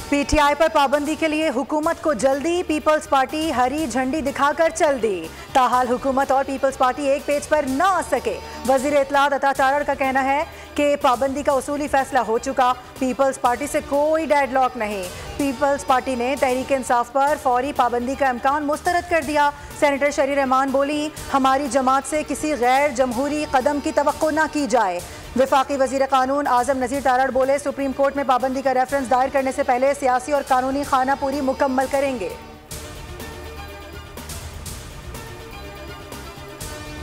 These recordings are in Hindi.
पीटीआई पर पाबंदी के लिए हुकूमत को जल्दी, पीपल्स पार्टी हरी झंडी दिखाकर चल दी। ताहाल हुकूमत और पीपल्स पार्टी एक पेज पर न आ सके। वजीर इत्तलात अता तारड़ का कहना है कि पाबंदी का उसूली फैसला हो चुका, पीपल्स पार्टी से कोई डेडलॉक नहीं। पीपल्स पार्टी ने तहरीक इंसाफ पर फौरी पाबंदी का इम्कान मुस्तरद कर दिया। सेनेटर शरी रहमान बोली, हमारी जमात से किसी गैर जमहूरी कदम की तवक्को न की जाए। वफाकी वजीर कानून आजम नज़ीर तारड़ बोले, सुप्रीम कोर्ट में पाबंदी का रेफरेंस दायर करने से पहले सियासी और कानूनी खाना पूरी मुकम्मल करेंगे।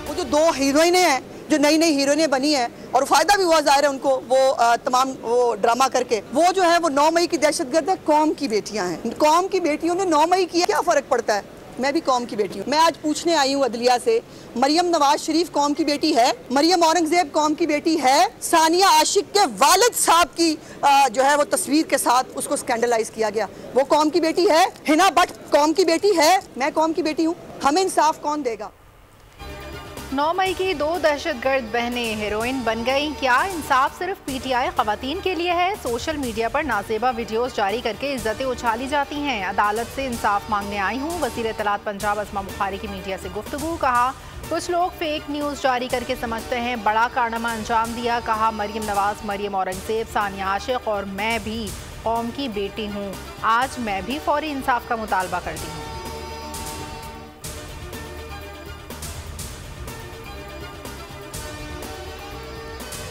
वो जो दो हीरोइनें हैं, जो नई नई हीरोइनें बनी हैं, और फायदा भी हुआ जाहिर है उनको, वो तमाम वो ड्रामा करके, वो जो है वो 9 मई की दहशतगर्द है। कौम की बेटियां हैं, कौम की बेटियों ने 9 मई किया, क्या फर्क पड़ता है? मैं भी कौम की बेटी हूँ। मैं आज पूछने आई हूँ अदलिया से, मरियम नवाज शरीफ कौम की बेटी है? मरियम औरंगजेब कौम की बेटी है? सानिया आशिक के वालिद साहब की जो है वो तस्वीर के साथ उसको स्कैंडलाइज किया गया, वो कौम की बेटी है? हिना भट्ट कौम की बेटी है? मैं कौम की बेटी हूँ। हमें इंसाफ कौन देगा? 9 मई की 2 दहशतगर्द बहनें हीरोइन बन गई। क्या इंसाफ सिर्फ पीटीआई खवातीन के लिए है? सोशल मीडिया पर नाजेबा वीडियोस जारी करके इज्जतें उछाली जाती हैं। अदालत से इंसाफ मांगने आई हूँ। वज़ीर इत्तलात पंजाब अस्मा बुखारी की मीडिया से गुफ्तगू। कहा, कुछ लोग फेक न्यूज़ जारी करके समझते हैं बड़ा कारनामा अंजाम दिया। कहा, मरियम नवाज, मरियम औरंगजेब, सानिया आशिक और मैं भी कौम की बेटी हूँ। आज मैं भी फौरी इंसाफ का मुतालबा करती हूँ।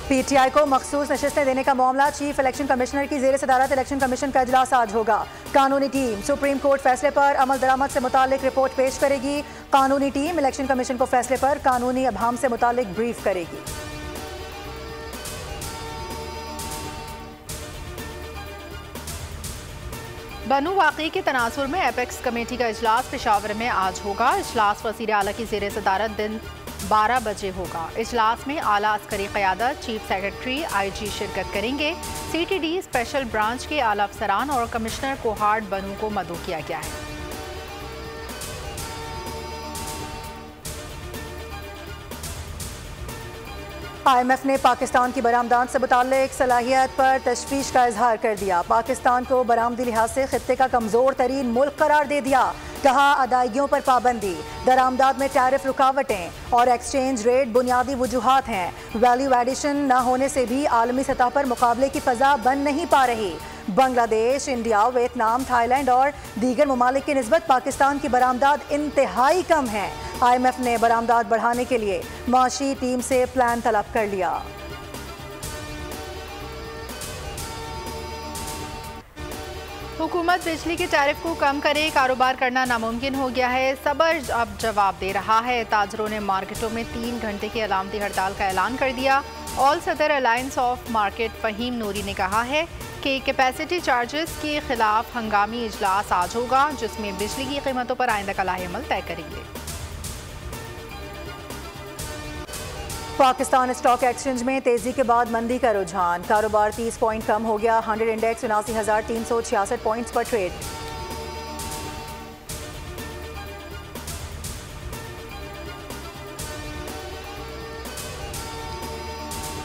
पीटीआई को मखसूस नशिस्तें देने का मामला, चीफ इलेक्शन कमिश्नर की ज़ेर सदारत इलेक्शन कमीशन का इजलास आज होगा। कानूनी टीम सुप्रीम कोर्ट फैसले पर अमल दरामद से मुतालिक रिपोर्ट पेश करेगी। कानूनी टीम इलेक्शन कमीशन को फैसले पर कानूनी अबहाम से मुतालिक ब्रीफ करेगी। बनू वाक़ई के तनासुर में एपेक्स कमेटी का इजलास पेशावर में आज होगा। इजलास वज़ीर आला की ज़ेर सदारत दिन 12 बजे होगा। इजलास में आला अस्करी क़यादत, चीफ सेक्रेटरी, IG शिरकत करेंगे। CTD स्पेशल ब्रांच के आला अफसरान और कमिश्नर कोहार्ड बनू को मदऊ किया गया है। IMF ने पाकिस्तान की बरामदात से मुताल्लिक सलाहियत पर तशवीश का इजहार कर दिया। पाकिस्तान को बरामदी लिहाज से खित्ते का कमज़ोर तरीन मुल्क करार दे दिया। कहा, अदायगियों पर पाबंदी, दरामदात में टैरिफ रुकावटें और एक्सचेंज रेट बुनियादी वजूहात हैं। वैल्यू एडिशन न होने से भी आलमी सतह पर मुकाबले की फ़ज़ा बन नहीं पा रही। बांग्लादेश, इंडिया, वियतनाम, थाईलैंड और दीगर ममालिक की निस्बत पाकिस्तान की बरामदात इंतहाई कम है। IMF ने बरामदात बढ़ाने के लिए माशी टीम से प्लान तलब कर लिया। हुकूमत बिजली के टैरिफ को कम करे, कारोबार करना नामुमकिन हो गया है। सब्र अब जवाब दे रहा है। ताजरों ने मार्केटों में 3 घंटे की अलामती हड़ताल का ऐलान कर दिया। ऑल सदर अलायंस ऑफ मार्केट फ़हीम नूरी ने कहा है कि कैपेसिटी चार्जेस के खिलाफ हंगामी इजलास आज होगा, जिसमें बिजली की कीमतों पर आइंदा कलाही अमल तय करेंगे। पाकिस्तान स्टॉक एक्सचेंज में तेजी के बाद मंदी का रुझान, कारोबार 30 पॉइंट कम हो गया। 100 इंडेक्स 79,366 पॉइंट्स पर ट्रेड।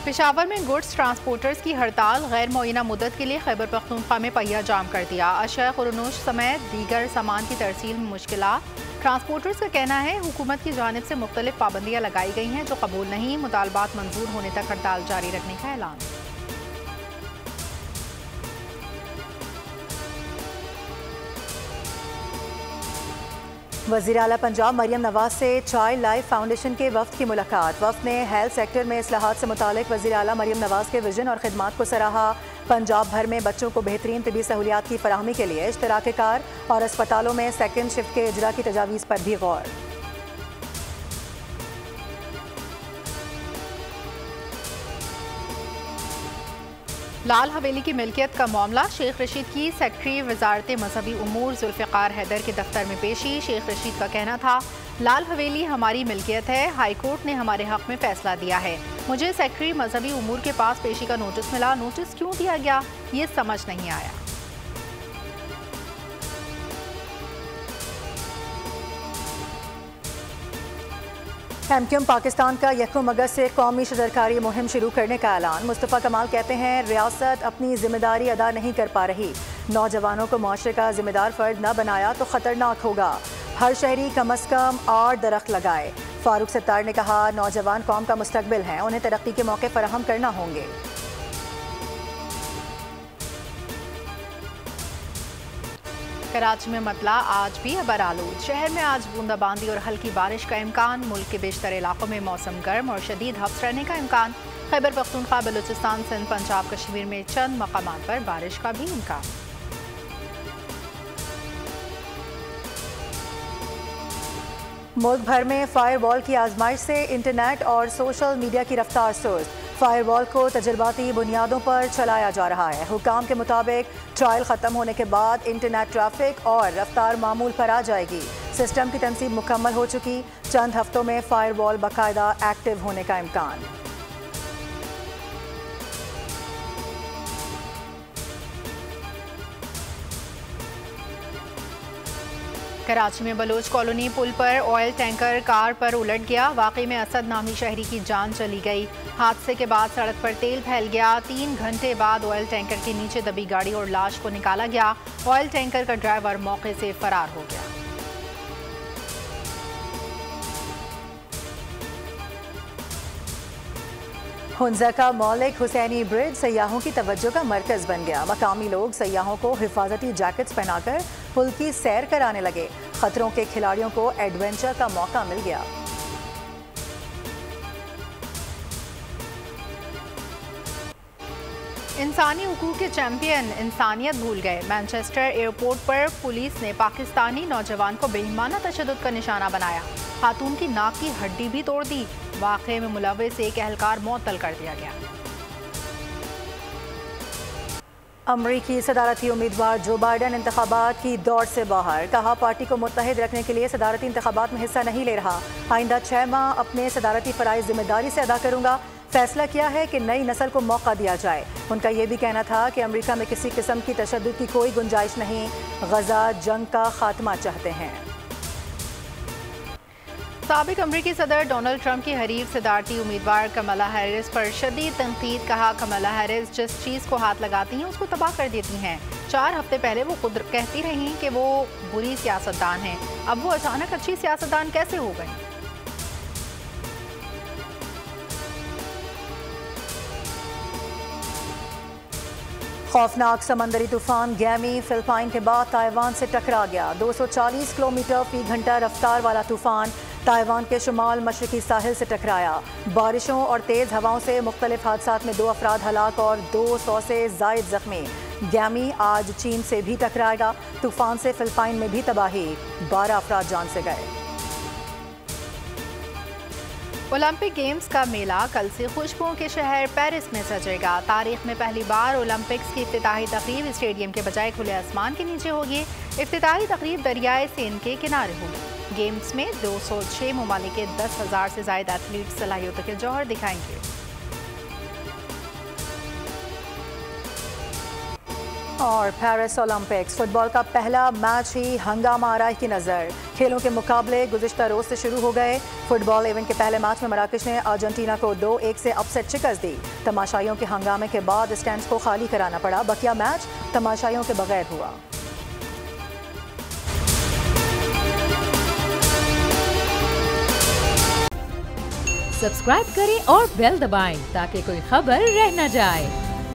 पेशावर में गुड्स ट्रांसपोर्टर्स की हड़ताल, गैर मुअय्यना मुद्दत के लिए खैबर पख्तूनख्वा में पहिया जाम कर दिया। अशिया खुरनोश समेत दीगर सामान की तरसील में मुश्किलात। ट्रांसपोर्टर्स का कहना है हुकूमत की जानिब से मुख्तलिफ पाबंदियाँ लगाई गई हैं जो कबूल नहीं। मुतालबात मंजूर होने तक हड़ताल जारी रखने का ऐलान। वज़ीर आला पंजाब मरियम नवाज से चाइल्ड लाइफ फाउंडेशन के वफ्द की मुलाकात। वफ्द ने हेल्थ सेक्टर में इस्लाहात से मुतालिक वज़ीर आला मरियम नवाज के विजन और खिदमात को सराहा। पंजाब भर में बच्चों को बेहतरीन तिबी सहूलियात की फराहमी के लिए इश्तराक कार और अस्पतालों में सेकेंड शिफ्ट के इजरा की तजावीज़ पर भी गौर। लाल हवेली की मिल्कियत का मामला, शेख रशीद की सेक्रेटरी वजारत मजहबी उमूर जुल्फ़िकार हैदर के दफ्तर में पेशी। शेख रशीद का कहना था, लाल हवेली हमारी मिल्कियत है, हाई कोर्ट ने हमारे हक में फैसला दिया है। मुझे सेक्रेटरी मजहबी उमूर के पास पेशी का नोटिस मिला, नोटिस क्यों दिया गया ये समझ नहीं आया। एमक्यूएम पाकिस्तान का 1 अगस्त से कौमी शजरकारी मुहिम शुरू करने का ऐलान। मुस्तफ़ा कमाल कहते हैं रियासत अपनी जिम्मेदारी अदा नहीं कर पा रही, नौजवानों को मुआशरे का जिम्मेदार फर्द न बनाया तो खतरनाक होगा। हर शहरी कम अज़ कम 8 दरख्त लगाए। फारूक सत्तार ने कहा नौजवान कौम का मुस्तकबिल हैं, उन्हें तरक्की के मौके फराहम करना होंगे। कराची में मतला आज भी अबरालूद। शहर में आज बूंदाबांदी और हल्की बारिश का इम्कान। मुल्क के बेशतर इलाकों में मौसम गर्म और शदीद हफ्स रहने का इम्कान। खैबर पख्तूनख्वा, बलूचिस्तान, सिंध, पंजाब, कश्मीर में चंद मकामात पर बारिश का भी इम्कान। मुल्क भर में फायरवॉल की आजमाइश से इंटरनेट और सोशल मीडिया की रफ्तार सुस्त। फायरवॉल को तजर्बाती बुनियादों पर चलाया जा रहा है। हुकाम के मुताबिक ट्रायल ख़त्म होने के बाद इंटरनेट ट्रैफिक और रफ्तार मामूल पर आ जाएगी। सिस्टम की तनसीब मुकम्मल हो चुकी, चंद हफ्तों में फायरवॉल बाकायदा एक्टिव होने का इम्कान। कराची में बलोच कॉलोनी पुल पर ऑयल टैंकर कार पर उलट गया। वाकई में असद नामी शहरी की जान चली गई। हादसे के बाद सड़क पर तेल फैल गया। 3 घंटे बाद ऑयल टैंकर के नीचे दबी गाड़ी और लाश को निकाला गया। ऑयल टैंकर का ड्राइवर मौके से फरार हो गया। हुंजा का मौलिक हुसैनी ब्रिज सयाहों की तवज्जो का मरकज बन गया। मकामी लोग सयाहों को हिफाजती जैकेट्स पहनाकर पुल की सैर कराने लगे। खतरों के खिलाड़ियों को एडवेंचर का मौका मिल गया। इंसानी हुकूक के चैंपियन इंसानियत भूल गए। मैनचेस्टर एयरपोर्ट पर पुलिस ने पाकिस्तानी नौजवान को बेईमाना तशद्दुद का निशाना बनाया। खातून की नाक की हड्डी भी तोड़ दी। वाक़े में मुलव्विस एक एहलकार मुअत्तल कर दिया गया। अमरीकी सदारती उम्मीदवार जो बाइडन इंतखाबात की दौड़ से बाहर। कहा पार्टी को मुत्तहिद रखने के लिए सदारती इंतखाबात में हिस्सा नहीं ले रहा। आइंदा 6 माह अपने सदारती फ़राइज़ जिम्मेदारी से अदा करूंगा। फैसला किया है कि नई नस्ल को मौका दिया जाए। उनका यह भी कहना था कि अमेरिका में किसी किस्म की तशद्दुद की कोई गुंजाइश नहीं। गजा जंग का खात्मा चाहते हैं। साबिक अमरीकी सदर डोनाल्ड ट्रंप की हरीफ सदारती उम्मीदवार कमला हैरिस पर शदीद तनकीद। कहा कमला हैरिस जिस चीज़ को हाथ लगाती हैं उसको तबाह कर देती हैं। 4 हफ्ते पहले वो खुद कहती रहीं कि वो बुरी सियासतदान हैं, अब वो अचानक अच्छी सियासतदान कैसे हो गई? खौफनाक समंदरी तूफान गैमी फिलिपाइन के बाद ताइवान से टकरा गया। 240 किलोमीटर फी घंटा रफ्तार वाला तूफान ताइवान के शुमाल मशरकी साहिल से टकराया। बारिशों और तेज़ हवाओं से मुख्तलिफ हादसात में 2 अफराद हलाक और 200 से जायद जख्मी। गैमी आज चीन से भी टकराएगा। तूफान से फिलिपाइन में भी तबाही, 12 अफराद जान से गए। ओलंपिक गेम्स का मेला कल से खुशबुओं के शहर पेरिस में सजेगा। तारीख में पहली बार ओलंपिक्स की इफ्तिताही तकरीब स्टेडियम के बजाय खुले आसमान के नीचे होगी। इफ्तिताही तकरीब दरियाए सेन के किनारे होगी। गेम्स में 206 ममालिक के 10,000 से ज्यादा एथलीट सलाहियतों के जौहर दिखाएंगे। और पेरिस ओलंपिक्स फुटबॉल का पहला मैच ही हंगामा आराई की नज़र। खेलों के मुकाबले गुज़िश्ता रोज से शुरू हो गए। फुटबॉल इवेंट के पहले मैच में मराकश ने अर्जेंटीना को 2-1 से अपसेट शिकस्त दी। तमाशाइयों के हंगामे के बाद स्टैंड्स को खाली कराना पड़ा। बकिया मैच तमाशाइयों के बगैर हुआ। सब्सक्राइब करें और बेल दबाएं ताकि कोई खबर रह न जाए।